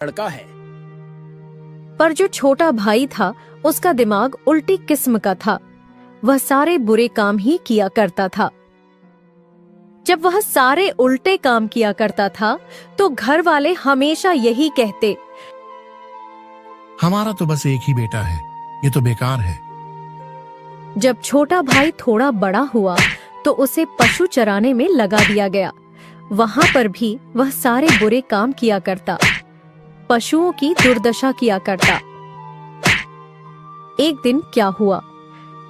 लड़का है। पर जो छोटा भाई था उसका दिमाग उल्टी किस्म का था। वह सारे बुरे काम ही किया करता था। जब वह सारे उल्टे काम किया करता था तो घर वाले हमेशा यही कहते, हमारा तो बस एक ही बेटा है, ये तो बेकार है। जब छोटा भाई थोड़ा बड़ा हुआ तो उसे पशु चराने में लगा दिया गया। वहां पर भी वह सारे बुरे काम किया करता, पशुओं की दुर्दशा किया करता। एक दिन क्या हुआ,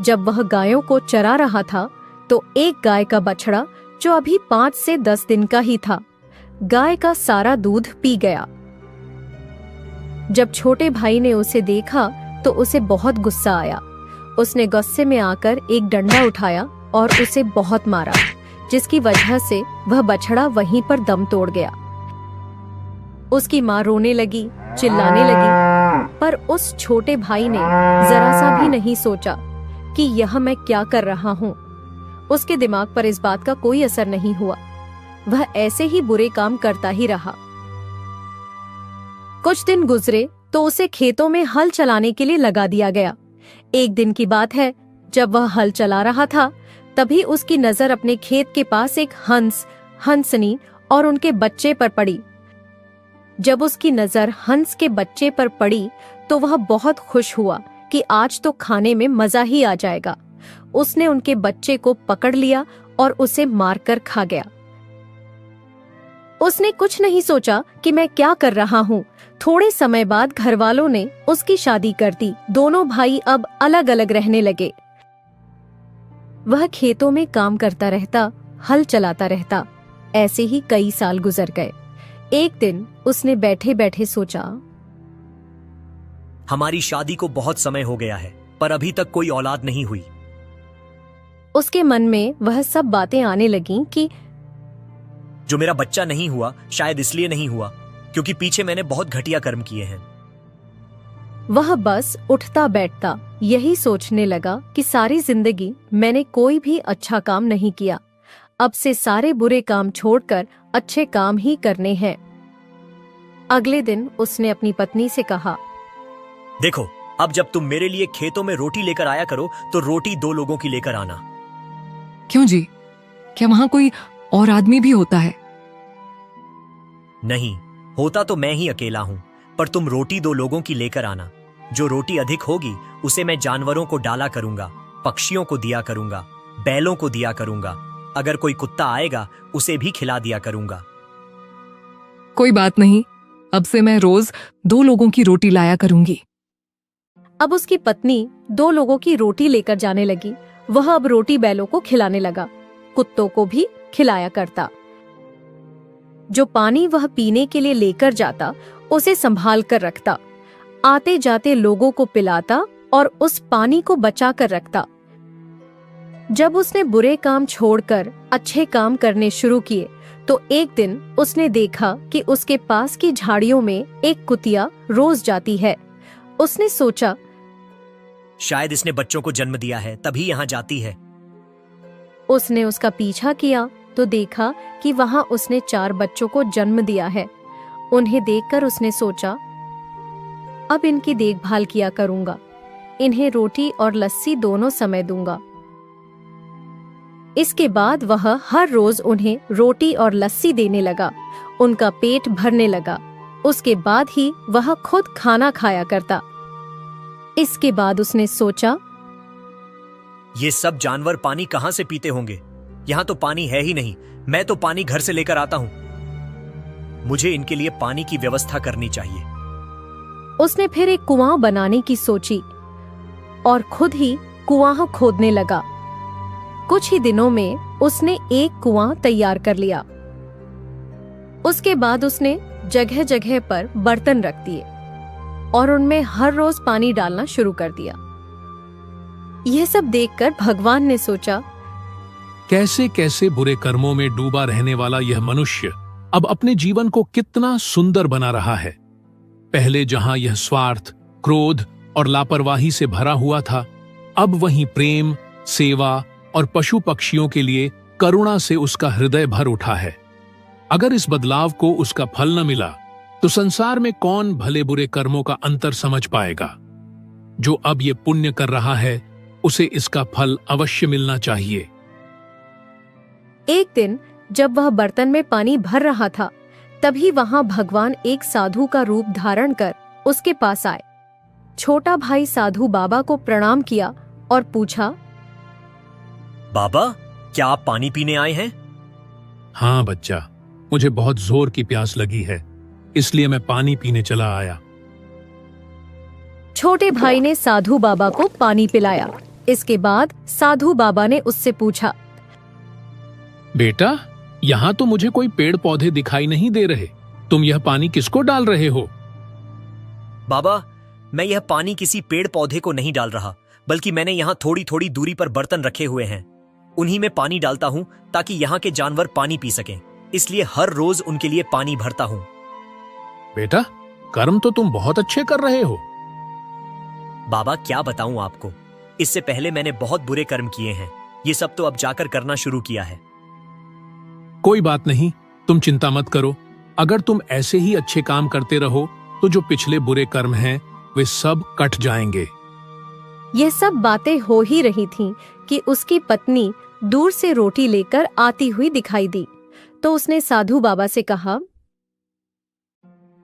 जब वह गायों को चरा रहा था तो एक गाय का बछड़ा जो अभी 5 से 10 दिन का ही था, गाय का सारा दूध पी गया। जब छोटे भाई ने उसे देखा तो उसे बहुत गुस्सा आया। उसने गुस्से में आकर एक डंडा उठाया और उसे बहुत मारा, जिसकी वजह से वह बछड़ा वहीं पर दम तोड़ गया। उसकी माँ रोने लगी, चिल्लाने लगी, पर उस छोटे भाई ने जरा सा भी नहीं सोचा कि यह मैं क्या कर रहा हूँ। उसके दिमाग पर इस बात का कोई असर नहीं हुआ। वह ऐसे ही बुरे काम करता ही रहा। कुछ दिन गुजरे तो उसे खेतों में हल चलाने के लिए लगा दिया गया। एक दिन की बात है, जब वह हल चला रहा था तभी उसकी नजर अपने खेत के पास एक हंस, हंसनी और उनके बच्चे पर पड़ी। जब उसकी नजर हंस के बच्चे पर पड़ी तो वह बहुत खुश हुआ कि आज तो खाने में मजा ही आ जाएगा। उसने उनके बच्चे को पकड़ लिया और उसे मारकर खा गया। उसने कुछ नहीं सोचा कि मैं क्या कर रहा हूँ। थोड़े समय बाद घर वालों ने उसकी शादी कर दी। दोनों भाई अब अलग अलग रहने लगे। वह खेतों में काम करता रहता, हल चलाता रहता। ऐसे ही कई साल गुजर गए। एक दिन उसने बैठे बैठे सोचा, हमारी शादी को बहुत समय हो गया है पर अभी तक कोई औलाद नहीं हुई। उसके मन में वह सब बातें आने लगीं कि जो मेरा बच्चा नहीं हुआ शायद इसलिए नहीं हुआ क्योंकि पीछे मैंने बहुत घटिया कर्म किए हैं। वह बस उठता बैठता यही सोचने लगा कि सारी जिंदगी मैंने कोई भी अच्छा काम नहीं किया। अब से सारे बुरे काम छोड़कर अच्छे काम ही करने हैं। अगले दिन उसने अपनी पत्नी से कहा, देखो, अब जब तुम मेरे लिए खेतों में रोटी लेकर आया करो तो रोटी 2 लोगों की लेकर आना। क्यों जी, क्या वहां कोई और आदमी भी होता है? नहीं, होता तो मैं ही अकेला हूं, पर तुम रोटी 2 लोगों की लेकर आना। जो रोटी अधिक होगी उसे मैं जानवरों को डाला करूंगा, पक्षियों को दिया करूंगा, बैलों को दिया करूंगा। अगर कोई कुत्ता आएगा उसे भी खिला दिया करूंगा। कोई बात नहीं, अब से मैं रोज 2 लोगों की रोटी लाया करूंगी। अब उसकी पत्नी 2 लोगों की रोटी लेकर जाने लगी। वह अब रोटी बैलों को खिलाने लगा, कुत्तों को भी खिलाया करता। जो पानी वह पीने के लिए लेकर जाता उसे संभाल कर रखता, आते जाते लोगों को पिलाता और उस पानी को बचा कर रखता। जब उसने बुरे काम छोड़कर अच्छे काम करने शुरू किए तो एक दिन उसने देखा कि उसके पास की झाड़ियों में एक कुतिया रोज जाती है। उसने सोचा, शायद इसने बच्चों को जन्म दिया है तभी यहाँ जाती है। उसने उसका पीछा किया तो देखा कि वहां उसने 4 बच्चों को जन्म दिया है। उन्हें देखकर उसने सोचा, अब इनकी देखभाल किया करूंगा, इन्हें रोटी और लस्सी दोनों समय दूंगा। इसके बाद वह हर रोज उन्हें रोटी और लस्सी देने लगा। उनका पेट भरने लगा। उसके बाद ही वह खुद खाना खाया करता। इसके बाद उसने सोचा, ये सब जानवर पानी कहां से पीते होंगे? यहाँ तो पानी है ही नहीं। मैं तो पानी घर से लेकर आता हूँ। मुझे इनके लिए पानी की व्यवस्था करनी चाहिए। उसने फिर एक कुआं बनाने की सोची और खुद ही कुआं खोदने लगा। कुछ ही दिनों में उसने एक कुआं तैयार कर लिया। उसके बाद उसने जगह जगह पर बर्तन रख दिए और उनमें हर रोज पानी डालना शुरू कर दिया। यह सब देखकर भगवान ने सोचा, कैसे कैसे बुरे कर्मों में डूबा रहने वाला यह मनुष्य अब अपने जीवन को कितना सुंदर बना रहा है। पहले जहां यह स्वार्थ, क्रोध और लापरवाही से भरा हुआ था, अब वहीं प्रेम, सेवा और पशु पक्षियों के लिए करुणा से उसका हृदय भर उठा है। अगर इस बदलाव को उसका फल न मिला तो संसार में कौन भले बुरे कर्मों का अंतर समझ पाएगा। जो अब ये पुण्य कर रहा है उसे इसका फल अवश्य मिलना चाहिए। एक दिन जब वह बर्तन में पानी भर रहा था, तभी वहां भगवान एक साधु का रूप धारण कर उसके पास आए। छोटा भाई साधु बाबा को प्रणाम किया और पूछा, बाबा, क्या आप पानी पीने आए हैं? हाँ बच्चा, मुझे बहुत जोर की प्यास लगी है, इसलिए मैं पानी पीने चला आया। छोटे भाई ने साधु बाबा को पानी पिलाया। इसके बाद साधु बाबा ने उससे पूछा, बेटा, यहाँ तो मुझे कोई पेड़ पौधे दिखाई नहीं दे रहे, तुम यह पानी किसको डाल रहे हो? बाबा, मैं यह पानी किसी पेड़ पौधे को नहीं डाल रहा, बल्कि मैंने यहाँ थोड़ी थोड़ी दूरी पर बर्तन रखे हुए हैं, उन्हीं में पानी डालता हूँ ताकि यहाँ के जानवर पानी पी सकें, इसलिए हर रोज उनके लिए पानी भरता हूँ। बेटा, कर्म तो तुम बहुत अच्छे कर रहे हो। बाबा, क्या बताऊं आपको, इससे पहले मैंने बहुत बुरे कर्म किए हैं, ये सब तो अब जाकर करना शुरू किया है। कोई बात नहीं, तुम चिंता मत करो। अगर तुम ऐसे ही अच्छे काम करते रहो तो जो पिछले बुरे कर्म हैं वे सब कट जाएंगे। यह सब बातें हो ही रही थीं कि उसकी पत्नी दूर से रोटी लेकर आती हुई दिखाई दी। तो उसने साधु बाबा से कहा,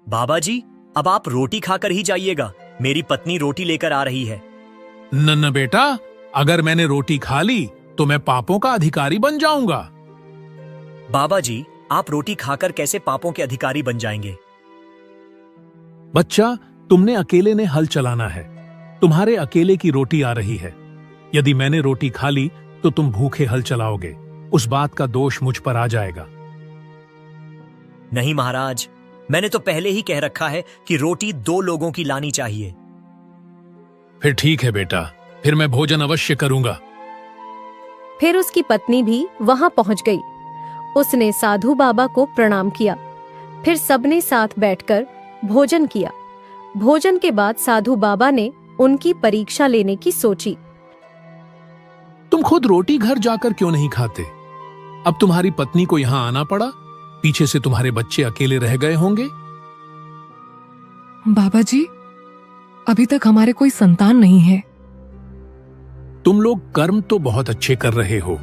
बाबा जी, अब आप रोटी खाकर ही जाइएगा, मेरी पत्नी रोटी लेकर आ रही है। न बेटा, अगर मैंने रोटी खा ली तो मैं पापों का अधिकारी बन जाऊंगा। बाबा जी, आप रोटी खाकर कैसे पापों के अधिकारी बन जाएंगे? बच्चा, तुमने अकेले ने हल चलाना है, तुम्हारे अकेले की रोटी आ रही है। यदि मैंने रोटी खा ली तो तुम भूखे हल चलाओगे, उस बात का दोष मुझ पर आ जाएगा। नहीं महाराज, मैंने तो पहले ही कह रखा है कि रोटी 2 लोगों की लानी चाहिए। फिर ठीक है बेटा, फिर मैं भोजन अवश्य करूंगा। फिर उसकी पत्नी भी वहां पहुंच गई। उसने साधु बाबा को प्रणाम किया। फिर सबने साथ बैठकर भोजन किया। भोजन के बाद साधु बाबा ने उनकी परीक्षा लेने की सोची। तुम खुद रोटी घर जाकर क्यों नहीं खाते? अब तुम्हारी पत्नी को यहाँ आना पड़ा, पीछे से तुम्हारे बच्चे अकेले रह गए होंगे। बाबा जी, अभी तक हमारे कोई संतान नहीं है। तुम लोग कर्म तो बहुत अच्छे कर रहे हो,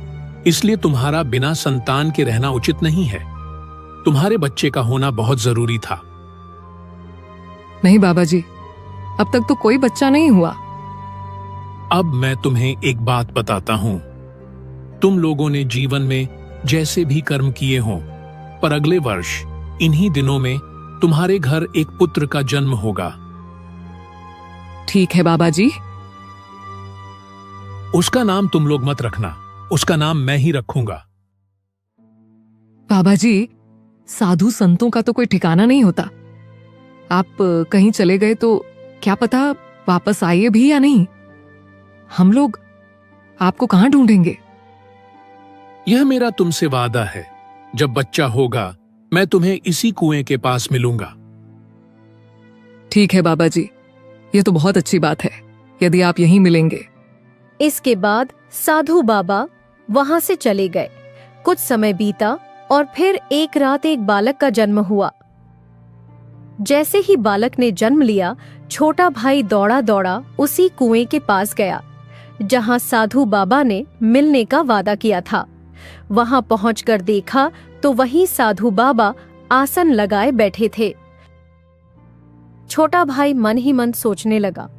इसलिए तुम्हारा बिना संतान के रहना उचित नहीं है। तुम्हारे बच्चे का होना बहुत जरूरी था। नहीं बाबा जी, अब तक तो कोई बच्चा नहीं हुआ। अब मैं तुम्हें एक बात बताता हूं। तुम लोगों ने जीवन में जैसे भी कर्म किए हों, पर अगले वर्ष इन्हीं दिनों में तुम्हारे घर एक पुत्र का जन्म होगा। ठीक है बाबा जी। उसका नाम तुम लोग मत रखना, उसका नाम मैं ही रखूंगा। बाबा जी, साधु संतों का तो कोई ठिकाना नहीं होता। आप कहीं चले गए तो क्या पता वापस आइए भी या नहीं। हम लोग आपको कहां ढूंढेंगे? यह मेरा तुमसे वादा है, जब बच्चा होगा मैं तुम्हें इसी कुएं के पास मिलूंगा। ठीक है बाबा जी, ये तो बहुत अच्छी बात है यदि आप यहीं मिलेंगे। इसके बाद साधु बाबा वहां से चले गए। कुछ समय बीता और फिर एक रात एक बालक का जन्म हुआ। जैसे ही बालक ने जन्म लिया, छोटा भाई दौड़ा दौड़ा उसी कुएं के पास गया जहां साधु बाबा ने मिलने का वादा किया था। वहां पहुंचकर देखा तो वहीं साधु बाबा आसन लगाए बैठे थे। छोटा भाई मन ही मन सोचने लगा,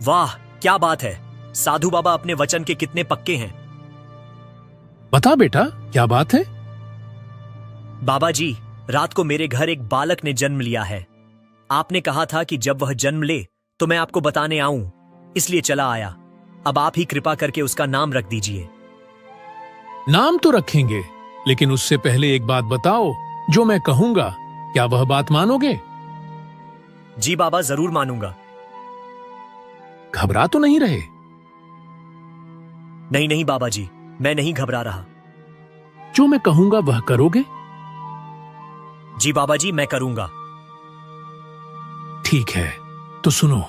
वाह, क्या बात है, साधु बाबा अपने वचन के कितने पक्के हैं। बता बेटा, क्या बात है? बाबा जी, रात को मेरे घर एक बालक ने जन्म लिया है। आपने कहा था कि जब वह जन्म ले तो मैं आपको बताने आऊं, इसलिए चला आया। अब आप ही कृपा करके उसका नाम रख दीजिए। नाम तो रखेंगे, लेकिन उससे पहले एक बात बताओ, जो मैं कहूंगा क्या वह बात मानोगे? जी बाबा, जरूर मानूंगा। घबरा तो नहीं रहे? नहीं नहीं बाबा जी, मैं नहीं घबरा रहा। जो मैं कहूंगा वह करोगे? जी बाबा जी, मैं करूंगा। ठीक है, तो सुनो।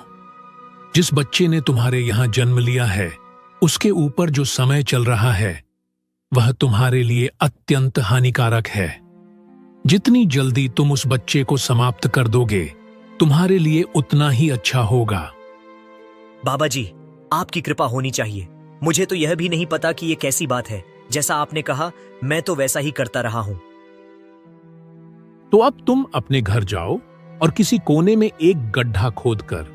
जिस बच्चे ने तुम्हारे यहां जन्म लिया है, उसके ऊपर जो समय चल रहा है वह तुम्हारे लिए अत्यंत हानिकारक है। जितनी जल्दी तुम उस बच्चे को समाप्त कर दोगे, तुम्हारे लिए उतना ही अच्छा होगा। बाबा जी, आपकी कृपा होनी चाहिए। मुझे तो यह भी नहीं पता कि यह कैसी बात है। जैसा आपने कहा, मैं तो वैसा ही करता रहा हूं। तो अब तुम अपने घर जाओ और किसी कोने में एक गड्ढा खोदकर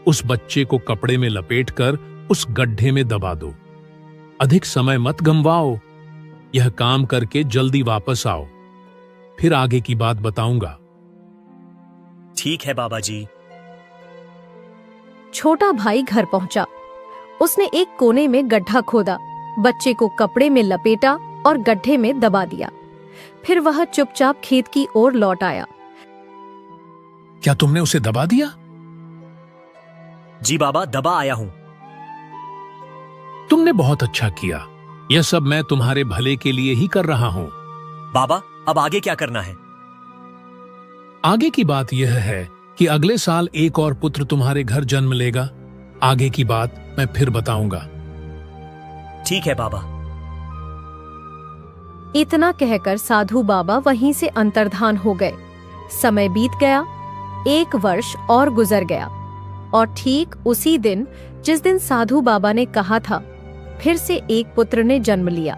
उस बच्चे को कपड़े में लपेटकर उस गड्ढे में दबा दो। अधिक समय मत गंवाओ। यह काम करके जल्दी वापस आओ, फिर आगे की बात बताऊंगा। ठीक है बाबा जी। छोटा भाई घर पहुंचा। उसने एक कोने में गड्ढा खोदा, बच्चे को कपड़े में लपेटा और गड्ढे में दबा दिया। फिर वह चुपचाप खेत की ओर लौट आया। क्या तुमने उसे दबा दिया? जी बाबा, दबा आया हूं। तुमने बहुत अच्छा किया। यह सब मैं तुम्हारे भले के लिए ही कर रहा हूं। बाबा, अब आगे क्या करना है? आगे की बात यह है कि अगले साल एक और पुत्र तुम्हारे घर जन्म लेगा। आगे की बात मैं फिर बताऊंगा। ठीक है बाबा। इतना कहकर साधु बाबा वहीं से अंतर्धान हो गए। समय बीत गया, 1 वर्ष और गुजर गया, और ठीक उसी दिन जिस दिन साधु बाबा ने कहा था, फिर से एक पुत्र ने जन्म लिया।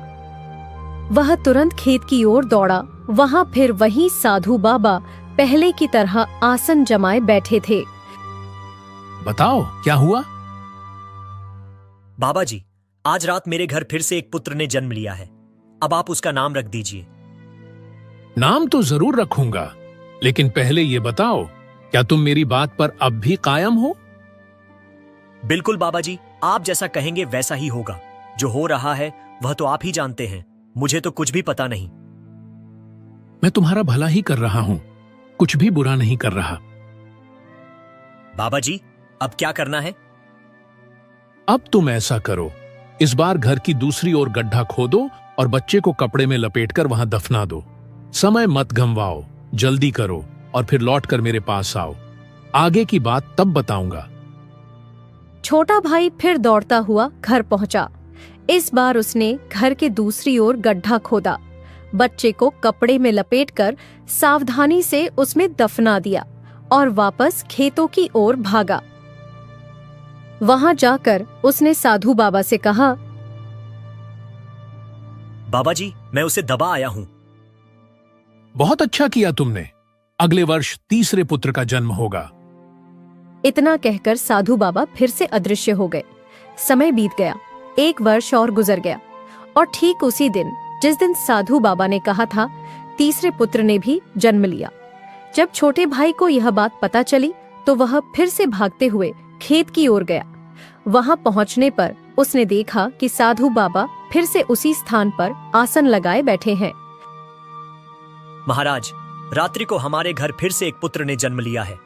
वह तुरंत खेत की ओर दौड़ा। वहां फिर वही साधु बाबा पहले की तरह आसन जमाए बैठे थे। बताओ क्या हुआ? बाबा जी, आज रात मेरे घर फिर से एक पुत्र ने जन्म लिया है। अब आप उसका नाम रख दीजिए। नाम तो जरूर रखूंगा, लेकिन पहले ये बताओ, क्या तुम मेरी बात पर अब भी कायम हो? बिल्कुल बाबा जी, आप जैसा कहेंगे वैसा ही होगा। जो हो रहा है वह तो आप ही जानते हैं। मुझे तो कुछ भी पता नहीं। मैं तुम्हारा भला ही कर रहा हूं, कुछ भी बुरा नहीं कर रहा। बाबा जी, अब क्या करना है? अब तुम ऐसा करो, इस बार घर की दूसरी ओर गड्ढा खोदो और बच्चे को कपड़े में लपेटकर वहां दफना दो। समय मत गंवाओ, जल्दी करो और फिर लौटकर मेरे पास आओ। आगे की बात तब बताऊंगा। छोटा भाई फिर दौड़ता हुआ घर पहुंचा। इस बार उसने घर के दूसरी ओर गड्ढा खोदा, बच्चे को कपड़े में लपेटकर सावधानी से उसमें दफना दिया और वापस खेतों की ओर भागा। वहां जाकर उसने साधु बाबा से कहा, बाबा जी, मैं उसे दबा आया हूं। बहुत अच्छा किया तुमने। अगले वर्ष तीसरे पुत्र का जन्म होगा। इतना कहकर साधु बाबा फिर से अदृश्य हो गए। समय बीत गया, 1 वर्ष और गुजर गया, और ठीक उसी दिन जिस दिन साधु बाबा ने कहा था, तीसरे पुत्र ने भी जन्म लिया। जब छोटे भाई को यह बात पता चली तो वह फिर से भागते हुए खेत की ओर गया। वहां पहुंचने पर उसने देखा कि साधु बाबा फिर से उसी स्थान पर आसन लगाए बैठे हैं। महाराज, रात्रि को हमारे घर फिर से एक पुत्र ने जन्म लिया है।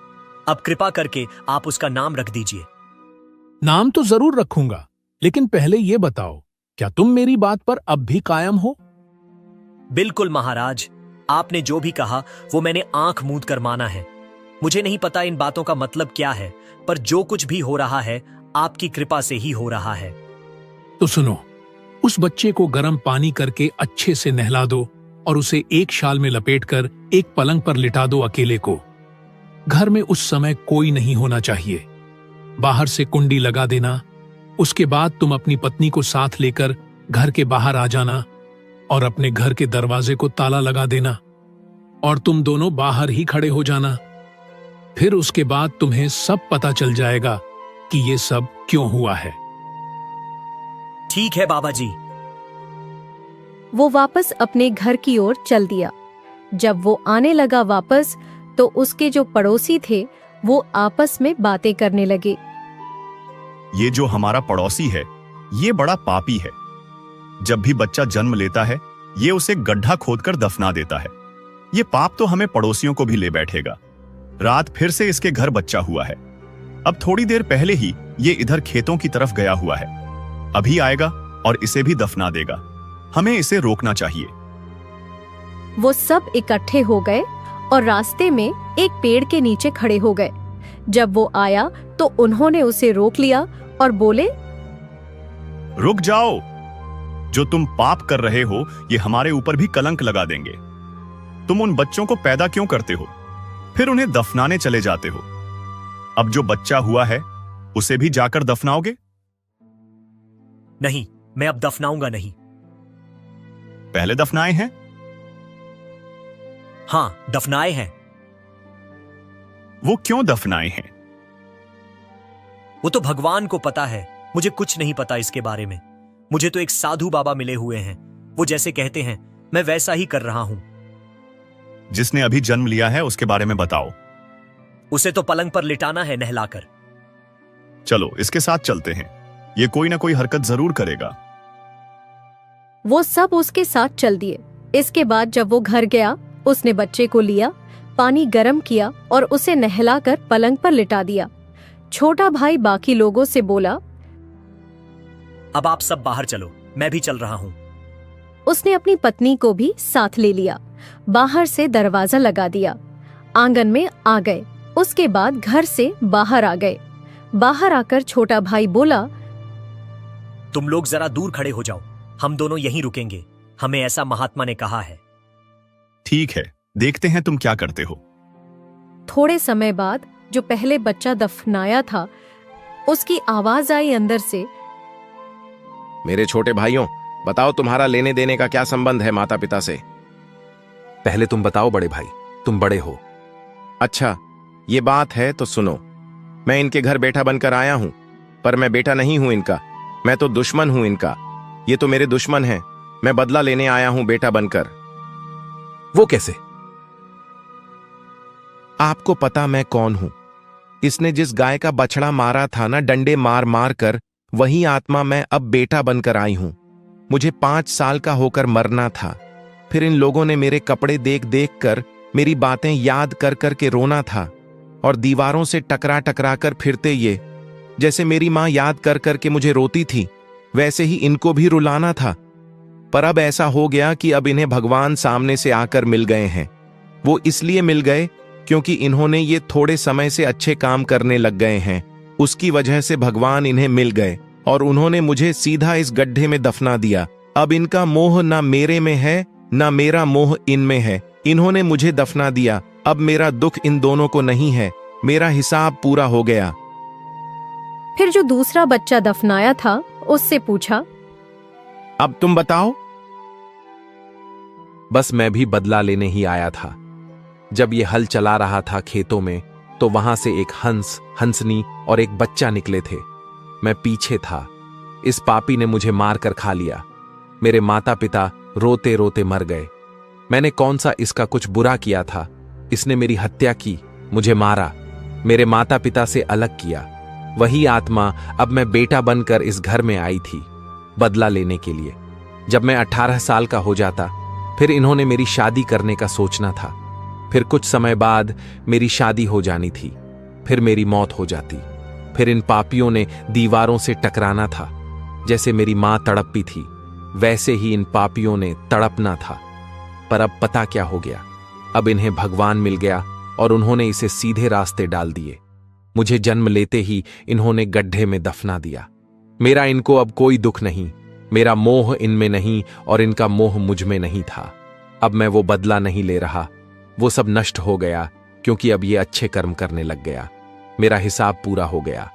अब कृपा करके आप उसका नाम रख दीजिए। नाम तो जरूर रखूंगा, लेकिन पहले ये बताओ, क्या तुम मेरी बात पर अब भी कायम हो? बिल्कुल महाराज, आपने जो भी कहा वो मैंने आंख मूंद कर माना है। मुझे नहीं पता इन बातों का मतलब क्या है, पर जो कुछ भी हो रहा है आपकी कृपा से ही हो रहा है। तो सुनो, उस बच्चे को गर्म पानी करके अच्छे से नहला दो और उसे एक शाल में लपेटकर एक पलंग पर लिटा दो अकेले को। घर में उस समय कोई नहीं होना चाहिए। बाहर से कुंडी लगा देना। उसके बाद तुम अपनी पत्नी को साथ लेकर घर के बाहर आ जाना और अपने घर के दरवाजे को ताला लगा देना, और तुम दोनों बाहर ही खड़े हो जाना। फिर उसके बाद तुम्हें सब पता चल जाएगा कि ये सब क्यों हुआ है। ठीक है बाबा जी। वो वापस अपने घर की ओर चल दिया। जब वो आने लगा वापस, तो उसके जो पड़ोसी थे वो आपस में बातें करने लगे। ये जो हमारा पड़ोसी है, ये बड़ा पापी है। जब भी बच्चा जन्म लेता है, ये उसे गड्ढा खोदकर दफना देता है। ये पाप तो हमें पड़ोसियों को भी ले बैठेगा। रात फिर से इसके घर बच्चा हुआ है। अब थोड़ी देर पहले ही ये इधर खेतों की तरफ गया हुआ है। अभी आएगा और इसे भी दफना देगा। हमें इसे रोकना चाहिए। वो सब इकट्ठे हो गए और रास्ते में एक पेड़ के नीचे खड़े हो गए। जब वो आया तो उन्होंने उसे रोक लिया और बोले, रुक जाओ, जो तुम पाप कर रहे हो ये हमारे ऊपर भी कलंक लगा देंगे। तुम उन बच्चों को पैदा क्यों करते हो, फिर उन्हें दफनाने चले जाते हो? अब जो बच्चा हुआ है उसे भी जाकर दफनाओगे? नहीं, मैं अब दफनाऊंगा नहीं। पहले दफनाए हैं? हां, दफनाए हैं। वो क्यों दफनाए हैं? वो तो भगवान को पता है, मुझे कुछ नहीं पता इसके बारे में। मुझे तो एक साधु बाबा मिले हुए हैं, वो जैसे कहते हैं मैं वैसा ही कर रहा हूं। जिसने अभी जन्म लिया है उसके बारे में बताओ। उसे तो पलंग पर लिटाना है नहलाकर। चलो इसके साथ चलते हैं, ये कोई ना कोई हरकत जरूर करेगा। वो सब उसके साथ चल दिए। इसके बाद जब वो घर गया, उसने बच्चे को लिया, पानी गर्म किया और उसे नहलाकर पलंग पर लिटा दिया। छोटा भाई बाकी लोगों से बोला, अब आप सब बाहर चलो, मैं भी चल रहा हूं। उसने अपनी पत्नी को भी साथ ले लिया। बाहर से दरवाजा लगा दिया। आंगन में आ गए। उसके बाद घर से बाहर आ गए। बाहर आकर छोटा भाई बोला, तुम लोग जरा दूर खड़े हो जाओ, हम दोनों यहीं रुकेंगे, हमें ऐसा महात्मा ने कहा है। ठीक है, देखते हैं तुम क्या करते हो। थोड़े समय बाद जो पहले बच्चा दफनाया था, उसकी आवाज आई अंदर से, मेरे छोटे भाइयों, बताओ तुम्हारा लेने देने का क्या संबंध है माता पिता से? पहले तुम बताओ बड़े भाई, तुम बड़े हो। अच्छा, ये बात है तो सुनो। मैं इनके घर बेटा बनकर आया हूं, पर मैं बेटा नहीं हूं इनका, मैं तो दुश्मन हूं इनका। ये तो मेरे दुश्मन हैं। मैं बदला लेने आया हूं बेटा बनकर। वो कैसे? आपको पता मैं कौन हूं? इसने जिस गाय का बछड़ा मारा था ना, डंडे मार मार कर, वही आत्मा मैं अब बेटा बनकर आई हूं। मुझे 5 साल का होकर मरना था। फिर इन लोगों ने मेरे कपड़े देख देख कर, मेरी बातें याद कर कर के रोना था, और दीवारों से टकरा टकरा कर फिरते ये। जैसे मेरी मां याद कर कर के मुझे रोती थी, वैसे ही इनको भी रुलाना था। पर अब ऐसा हो गया कि अब इन्हें भगवान सामने से आकर मिल गए हैं। वो इसलिए मिल गए क्योंकि इन्होंने ये थोड़े समय से अच्छे काम करने लग गए हैं। उसकी वजह से भगवान इन्हें मिल गए और उन्होंने मुझे सीधा इस गड्ढे में दफना दिया। अब इनका मोह ना मेरे में है, ना मेरा मोह इनमें है। इन्होंने मुझे दफना दिया। अब मेरा दुख इन दोनों को नहीं है। मेरा हिसाब पूरा हो गया। फिर जो दूसरा बच्चा दफनाया था उससे पूछा, अब तुम बताओ। बस मैं भी बदला लेने ही आया था। जब ये हल चला रहा था खेतों में, तो वहां से एक हंस, हंसनी और एक बच्चा निकले थे। मैं पीछे था। इस पापी ने मुझे मार कर खा लिया। मेरे माता पिता रोते रोते मर गए। मैंने कौन सा इसका कुछ बुरा किया था? इसने मेरी हत्या की, मुझे मारा, मेरे माता पिता से अलग किया। वही आत्मा अब मैं बेटा बनकर इस घर में आई थी, बदला लेने के लिए। जब मैं 18 साल का हो जाता, फिर इन्होंने मेरी शादी करने का सोचना था। फिर कुछ समय बाद मेरी शादी हो जानी थी। फिर मेरी मौत हो जाती। फिर इन पापियों ने दीवारों से टकराना था। जैसे मेरी मां तड़पी थी, वैसे ही इन पापियों ने तड़पना था। पर अब पता क्या हो गया? अब इन्हें भगवान मिल गया और उन्होंने इसे सीधे रास्ते डाल दिए। मुझे जन्म लेते ही इन्होंने गड्ढे में दफना दिया। मेरा इनको अब कोई दुख नहीं। मेरा मोह इनमें नहीं और इनका मोह मुझ में नहीं था। अब मैं वो बदला नहीं ले रहा। वो सब नष्ट हो गया, क्योंकि अब ये अच्छे कर्म करने लग गया। मेरा हिसाब पूरा हो गया।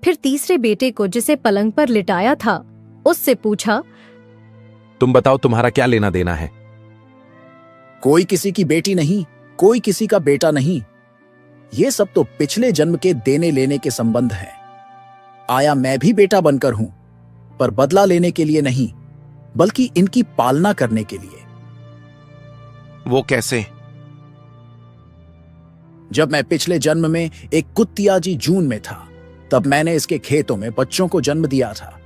फिर तीसरे बेटे को, जिसे पलंग पर लिटाया था, उससे पूछा, तुम बताओ तुम्हारा क्या लेना देना है? कोई किसी की बेटी नहीं, कोई किसी का बेटा नहीं। ये सब तो पिछले जन्म के देने लेने के संबंध है। आया मैं भी बेटा बनकर हूं, पर बदला लेने के लिए नहीं, बल्कि इनकी पालना करने के लिए। वो कैसे? जब मैं पिछले जन्म में एक कुत्तियाजी जून में था, तब मैंने इसके खेतों में बच्चों को जन्म दिया था।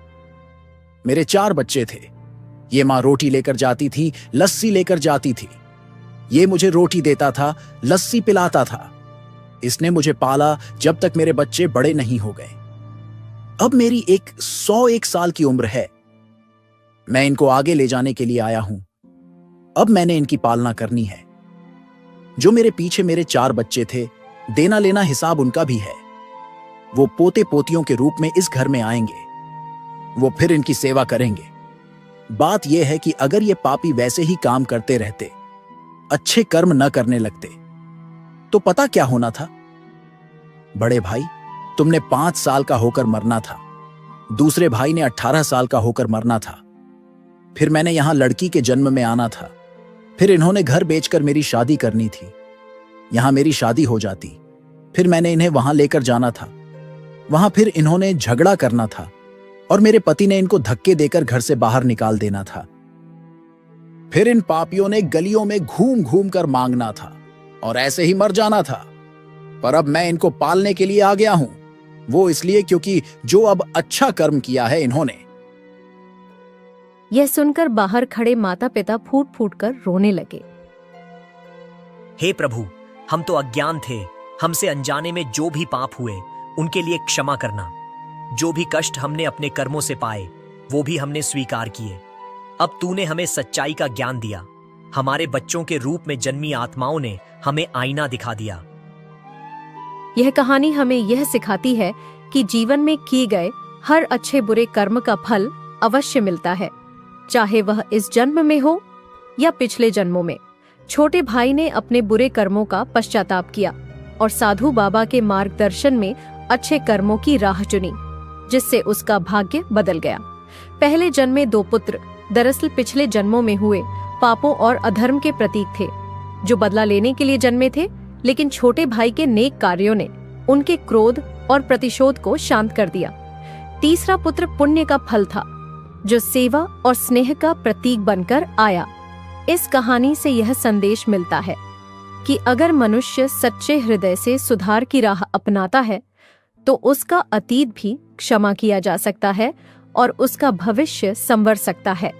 मेरे 4 बच्चे थे। ये मां रोटी लेकर जाती थी, लस्सी लेकर जाती थी। ये मुझे रोटी देता था, लस्सी पिलाता था। इसने मुझे पाला जब तक मेरे बच्चे बड़े नहीं हो गए। अब मेरी 101 साल की उम्र है। मैं इनको आगे ले जाने के लिए आया हूं। अब मैंने इनकी पालना करनी है। जो मेरे पीछे मेरे 4 बच्चे थे, देना लेना हिसाब उनका भी है। वो पोते पोतियों के रूप में इस घर में आएंगे। वो फिर इनकी सेवा करेंगे। बात यह है कि अगर ये पापी वैसे ही काम करते रहते, अच्छे कर्म न करने लगते तो पता क्या होना था? बड़े भाई, तुमने 5 साल का होकर मरना था। दूसरे भाई ने 18 साल का होकर मरना था। फिर मैंने यहां लड़की के जन्म में आना था। फिर इन्होंने घर बेचकर मेरी शादी करनी थी। यहां मेरी शादी हो जाती, फिर मैंने इन्हें वहां लेकर जाना था। वहां फिर इन्होंने झगड़ा करना था और मेरे पति ने इनको धक्के देकर घर से बाहर निकाल देना था। फिर इन पापियों ने गलियों में घूम घूम कर मांगना था और ऐसे ही मर जाना था। पर अब मैं इनको पालने के लिए आ गया हूं, वो इसलिए क्योंकि जो अब अच्छा कर्म किया है इन्होंने। यह सुनकर बाहर खड़े माता पिता फूट फूट कर रोने लगे। हे प्रभु, हम तो अज्ञान थे। हमसे अनजाने में जो भी पाप हुए उनके लिए क्षमा करना। जो भी कष्ट हमने अपने कर्मों से पाए वो भी हमने स्वीकार किए। अब तूने हमें सच्चाई का ज्ञान दिया। हमारे बच्चों के रूप में जन्मी आत्माओं ने हमें आईना दिखा दिया। यह कहानी हमें यह सिखाती है कि जीवन में किए गए हर अच्छे बुरे कर्म का फल अवश्य मिलता है, चाहे वह इस जन्म में हो या पिछले जन्मों में। छोटे भाई ने अपने बुरे कर्मों का पश्चाताप किया और साधु बाबा के मार्गदर्शन में अच्छे कर्मों की राह चुनी, जिससे उसका भाग्य बदल गया। पहले जन्मे 2 पुत्र दरअसल पिछले जन्मों में हुए पापों और अधर्म के प्रतीक थे, जो बदला लेने के लिए जन्मे थे। लेकिन छोटे भाई के नेक कार्यों ने उनके क्रोध और प्रतिशोध को शांत कर दिया। तीसरा पुत्र पुण्य का फल था, जो सेवा और स्नेह का प्रतीक बनकर आया। इस कहानी से यह संदेश मिलता है कि अगर मनुष्य सच्चे हृदय से सुधार की राह अपनाता है तो उसका अतीत भी क्षमा किया जा सकता है और उसका भविष्य संवर सकता है।